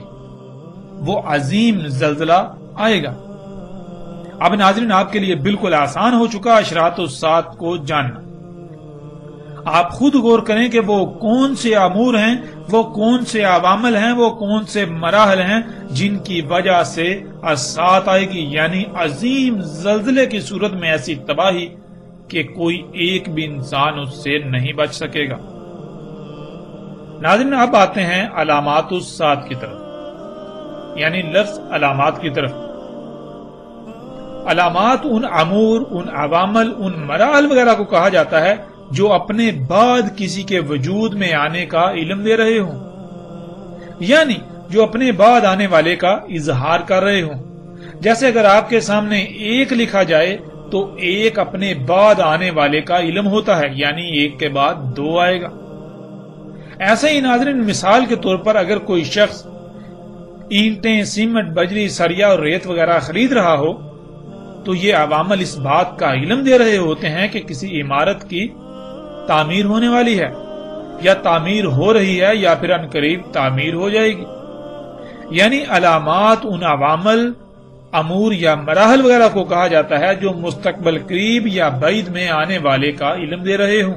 وہ عظیم زلزلہ آئے گا۔ اب ناظرین، آپ کے لیے بالکل آسان ہو چکا اشراط الساعۃ کو جاننا۔ آپ خود غور کریں کہ وہ کون سے امور ہیں، وہ کون سے عوامل ہیں، وہ کون سے مراحل ہیں جن کی وجہ سے الساعۃ آئے گی، یعنی عظیم زلزلے کی صورت میں ایسی تباہی کہ کوئی ایک بھی انسان اس سے نہیں بچ سکے گا۔ ناظرین، اب آتے ہیں علامات الساعۃ کی طرف، یعنی لفظ علامات کی طرف۔ علامات ان امور، ان عوامل، ان مراحل وغیرہ کو کہا جاتا ہے جو اپنے بعد کسی کے وجود میں آنے کا علم دے رہے ہوں، یعنی جو اپنے بعد آنے والے کا اظہار کر رہے ہوں۔ جیسے اگر آپ کے سامنے ایک لکھا جائے تو ایک اپنے بعد آنے والے کا علم ہوتا ہے، یعنی ایک کے بعد دو آئے گا۔ ایسے ہی ناظرین، مثال کے طور پر اگر کوئی شخص اینٹیں، سیمنٹ، بجری، سریا اور ریت وغیرہ خرید رہا ہو تو یہ عوامل اس بات کا علم دے رہے ہوتے ہیں کہ کسی عمارت کی تعمیر ہونے والی ہے، یا تعمیر ہو رہی ہے، یا پھر عنقریب تعمیر ہو جائے گی۔ یعنی علامات ان عوامل، امور یا مراحل وغیرہ کو کہا جاتا ہے جو مستقبل قریب یا بعید میں آنے والے کا علم دے رہے ہوں۔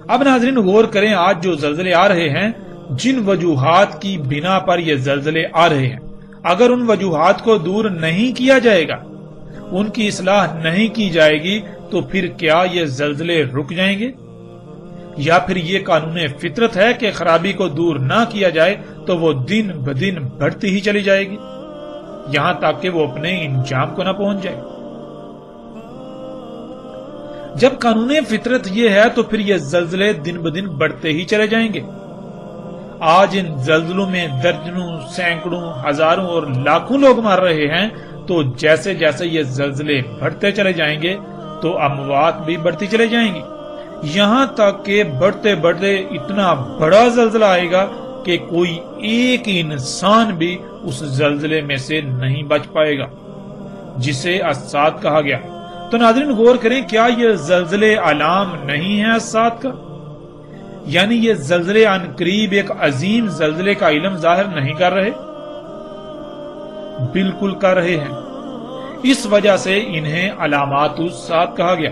اب ناظرین غور کریں، آج جو زلزلے آ رہے ہیں، جن وجوہات کی بنا پر یہ زلزلے آ رہے ہیں، اگر ان وجوہات کو دور نہیں کیا جائے گا، ان کی اصلاح نہیں کی جائے گی، تو پھر کیا یہ زلزلے رک جائیں گے؟ یا پھر یہ قانون فطرت ہے کہ خرابی کو دور نہ کیا جائے تو وہ دن بدن بڑھتی ہی چلی جائے گی، یہاں تک کہ وہ اپنے انجام کو نہ پہنچ جائے؟ جب قانون فطرت یہ ہے تو پھر یہ زلزلے دن بدن بڑھتے ہی چلے جائیں گے۔ آج ان زلزلوں میں درجنوں، سینکڑوں، ہزاروں اور لاکھوں لوگ مر رہے ہیں، تو جیسے جیسے یہ زلزلے بڑھتے چلے جائیں گے تو اموات بھی بڑھتی چلے جائیں گی، یہاں تک کہ بڑھتے بڑھتے اتنا بڑا زلزلہ آئے گا کہ کوئی ایک انسان بھی اس زلزلے میں سے نہیں بچ پائے گا، جسے اسات کہا گیا۔ تو ناظرین غور کریں، کیا یہ زلزلے علام نہیں ہے اسات کا؟ یعنی یہ زلزلے عن قریب ایک عظیم زلزلے کا علم ظاہر نہیں کر رہے؟ بالکل کر رہے ہیں، اس وجہ سے انہیں علامات الساعت کہا گیا۔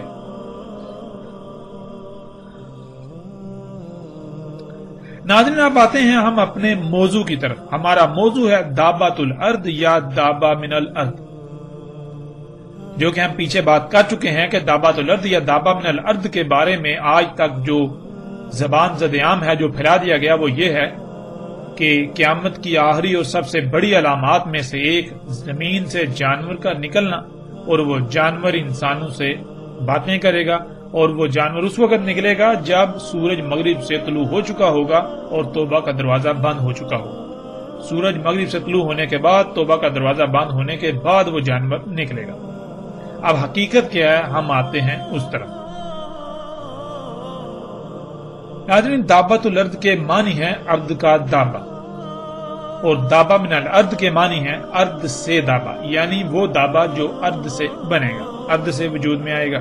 ناظرین اب آتے ہیں ہم اپنے موضوع کی طرف۔ ہمارا موضوع ہے دابۃ الارض یا دابہ من الارض، جو کہ ہم پیچھے بات کر چکے ہیں کہ دابۃ الارض یا دابہ من الارض کے بارے میں آج تک جو زبان زد عام ہے، جو پھیلا دیا گیا، وہ یہ ہے کہ قیامت کی آخری اور سب سے بڑی علامات میں سے ایک زمین سے جانور کا نکلنا، اور وہ جانور انسانوں سے باتیں کرے گا، اور وہ جانور اس وقت نکلے گا جب سورج مغرب سے طلوع ہو چکا ہوگا اور توبہ کا دروازہ بند ہو چکا ہوگا۔ سورج مغرب سے طلوع ہونے کے بعد، توبہ کا دروازہ بند ہونے کے بعد وہ جانور نکلے گا۔ اب حقیقت کیا ہے، ہم آتے ہیں اس طرف۔ ناظرین دابۃ الارض کے معنی ہے ارض کا دابہ، اور دابہ من الارض کے معنی ہے ارض سے دابہ، یعنی وہ دابہ جو ارض سے بنے گا، ارض سے وجود میں آئے گا۔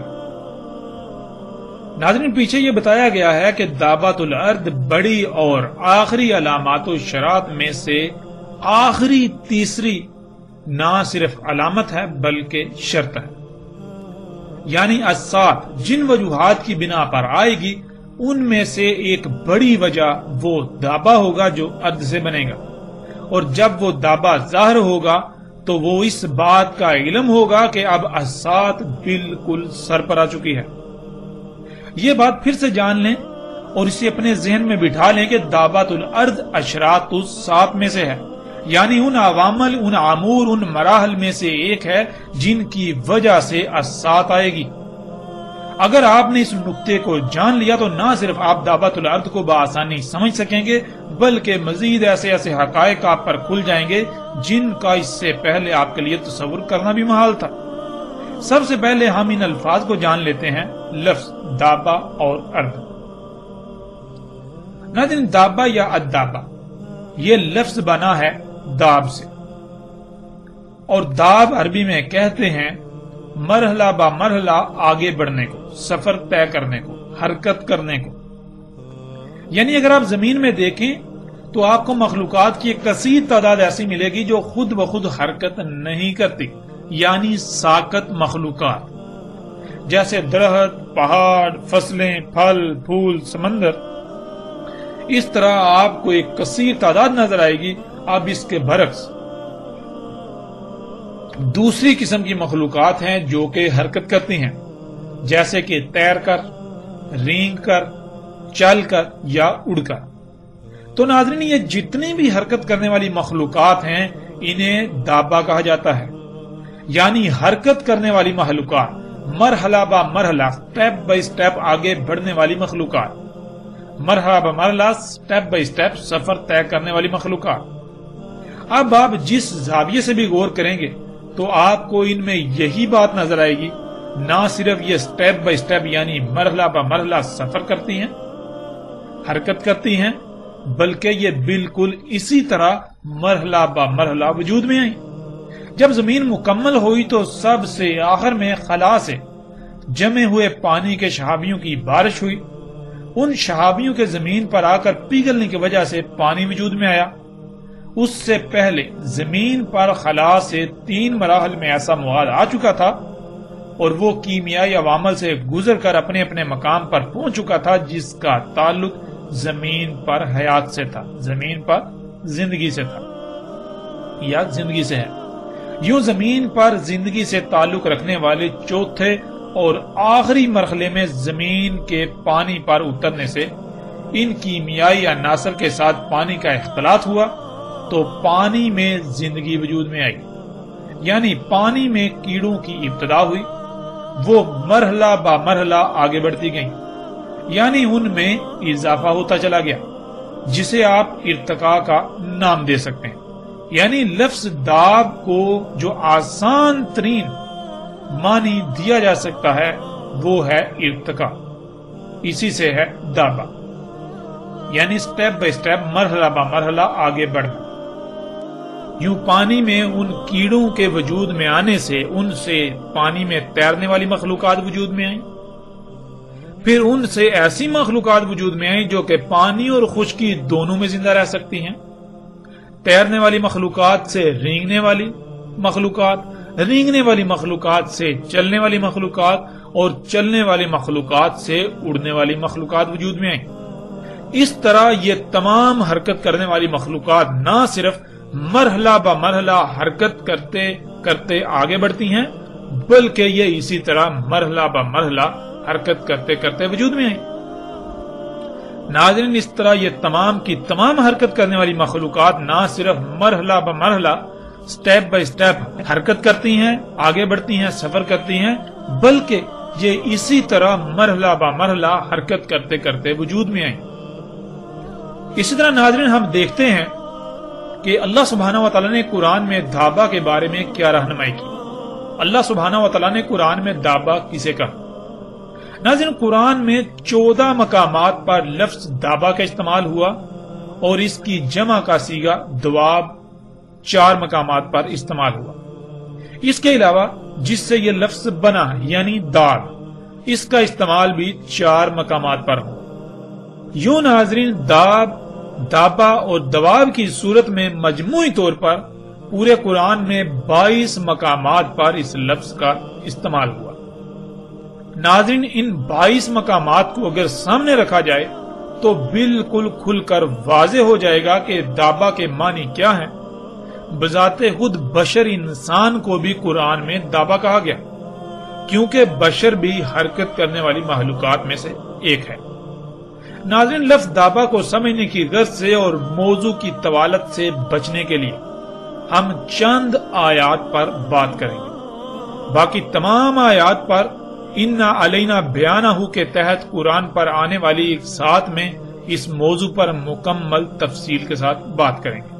ناظرین پیچھے یہ بتایا گیا ہے کہ دابۃ الارض بڑی اور آخری علامات و شرائط میں سے آخری تیسری نہ صرف علامت ہے بلکہ شرط ہے، یعنی اسات جن وجوہات کی بنا پر آئے گی ان میں سے ایک بڑی وجہ وہ دابہ ہوگا جو ارض سے بنے گا، اور جب وہ دابہ ظاہر ہوگا تو وہ اس بات کا علم ہوگا کہ اب اسات بالکل سر پر آ چکی ہے۔ یہ بات پھر سے جان لیں اور اسے اپنے ذہن میں بٹھا لیں کہ دابۃ الارض اشراط الساعت میں سے ہے، یعنی ان عوامل، ان امور، ان مراحل میں سے ایک ہے جن کی وجہ سے الساعت آئے گی۔ اگر آپ نے اس نقطے کو جان لیا تو نہ صرف آپ دابۃ الارض کو بآسانی سمجھ سکیں گے، بلکہ مزید ایسے ایسے حقائق آپ پر کھل جائیں گے جن کا اس سے پہلے آپ کے لیے تصور کرنا بھی محال تھا۔ سب سے پہلے ہم ان الفاظ کو جان لیتے ہیں، لفظ دابہ اور ارض۔ ناظرین دابہ یا الدابہ یہ لفظ بنا ہے داب سے، اور داب عربی میں کہتے ہیں مرحلہ با مرحلہ آگے بڑھنے کو، سفر طے کرنے کو، حرکت کرنے کو۔ یعنی اگر آپ زمین میں دیکھیں تو آپ کو مخلوقات کی ایک کثیر تعداد ایسی ملے گی جو خود بخود حرکت نہیں کرتی، یعنی ساکت مخلوقات، جیسے درخت، پہاڑ، فصلیں، پھل، پھول، سمندر۔ اس طرح آپ کو ایک کثیر تعداد نظر آئے گی۔ اب اس کے برعکس دوسری قسم کی مخلوقات ہیں جو کہ حرکت کرتی ہیں، جیسے کہ تیر کر، رینگ کر، چل کر یا اڑ کر۔ تو ناظرین یہ جتنی بھی حرکت کرنے والی مخلوقات ہیں انہیں دابہ کہا جاتا ہے، یعنی حرکت کرنے والی مخلوقات مرحلہ با مرحلہ سٹیپ بائی سٹیپ آگے بڑھنے والی مخلوقات، مرحلہ با مرحلہ سٹیپ بائی سٹیپ سفر طے کرنے والی مخلوقات۔ اب آپ جس زاویے سے بھی غور کریں گے تو آپ کو ان میں یہی بات نظر آئے گی، نہ صرف یہ سٹیپ بائی سٹیپ یعنی مرحلہ با مرحلہ سفر کرتی ہیں، حرکت کرتی ہیں، بلکہ یہ بالکل اسی طرح مرحلہ با مرحلہ وجود میں آئی۔ جب زمین مکمل ہوئی تو سب سے آخر میں خلا سے جمے ہوئے پانی کے شہابیوں کی بارش ہوئی، ان شہابیوں کے زمین پر آ کر پگھلنے کی وجہ سے پانی وجود میں آیا۔ اس سے پہلے زمین پر خلا سے 3 مراحل میں ایسا مواد آ چکا تھا اور وہ کیمیائی عوامل سے گزر کر اپنے اپنے مقام پر پہنچ چکا تھا، جس کا تعلق زمین پر حیات سے تھا، زمین پر زندگی سے تھا یا زندگی سے ہے۔ یوں زمین پر زندگی سے تعلق رکھنے والے چوتھے اور آخری مرحلے میں زمین کے پانی پر اترنے سے ان کیمیائی عناصر کے ساتھ پانی کا اختلاط ہوا تو پانی میں زندگی وجود میں آئی، یعنی پانی میں کیڑوں کی ابتدا ہوئی، وہ مرحلہ با مرحلہ آگے بڑھتی گئیں، یعنی ان میں اضافہ ہوتا چلا گیا، جسے آپ ارتقاء کا نام دے سکتے ہیں۔ یعنی لفظ داب کو جو آسان ترین معنی دیا جا سکتا ہے وہ ہے ارتقاء، اسی سے ہے دابا، یعنی سٹیپ بائی سٹیپ مرحلہ با مرحلہ آگے بڑھنا۔ یوں پانی میں ان کیڑوں کے وجود میں آنے سے ان سے پانی میں تیرنے والی مخلوقات وجود میں آئیں، پھر ان سے ایسی مخلوقات وجود میں آئیں جو کہ پانی اور خشکی دونوں میں زندہ رہ سکتی ہیں، تیرنے والی مخلوقات سے رینگنے والی مخلوقات، رینگنے والی مخلوقات سے چلنے والی مخلوقات اور چلنے والی مخلوقات سے اڑنے والی مخلوقات وجود میں آئیں۔ اس طرح یہ تمام حرکت کرنے والی مخلوقات نہ صرف مرحلہ با مرحلہ حرکت کرتے کرتے آگے بڑھتی ہیں، بلکہ یہ اسی طرح مرحلہ با مرحلہ حرکت کرتے کرتے وجود میں آئیں۔ ناظرین، اس طرح یہ تمام کی تمام حرکت کرنے والی مخلوقات نہ صرف مرحلہ با مرحلہ سٹیپ بائی سٹیپ حرکت کرتی ہیں، آگے بڑھتی ہیں، سفر کرتی ہیں، بلکہ یہ اسی طرح مرحلہ با مرحلہ حرکت کرتے کرتے وجود میں آئیں۔ اسی طرح ناظرین، ہم دیکھتے ہیں کہ اللہ سبحانہ و تعالیٰ نے قرآن میں دابا کے بارے میں کیا رہنمائی کی۔ اللہ سبحانہ و تعالیٰ نے قرآن میں دابا کسے کہا؟ ناظرین، قرآن میں 14 مقامات پر لفظ دابا کا استعمال ہوا اور اس کی جمع کا صیغہ دواب 4 مقامات پر استعمال ہوا۔ اس کے علاوہ جس سے یہ لفظ بنا یعنی داب، اس کا استعمال بھی 4 مقامات پر ہوا۔ یوں ناظرین، داب، دابا اور دواب کی صورت میں مجموعی طور پر پورے قرآن میں 22 مقامات پر اس لفظ کا استعمال ہوا۔ ناظرین، ان 22 مقامات کو اگر سامنے رکھا جائے تو بالکل کھل کر واضح ہو جائے گا کہ دابا کے معنی کیا ہیں۔ بذات خود بشر انسان کو بھی قرآن میں دابا کہا گیا، کیونکہ بشر بھی حرکت کرنے والی مخلوقات میں سے ایک ہے۔ ناظرین، لفظ دابا کو سمجھنے کی غرض سے اور موضوع کی طوالت سے بچنے کے لیے ہم چند آیات پر بات کریں گے، باقی تمام آیات پر اِنَّا عَلَيْنَا بِيَانَهُ کے تحت قرآن پر آنے والی ایک ساتھ میں اس موضوع پر مکمل تفصیل کے ساتھ بات کریں گے۔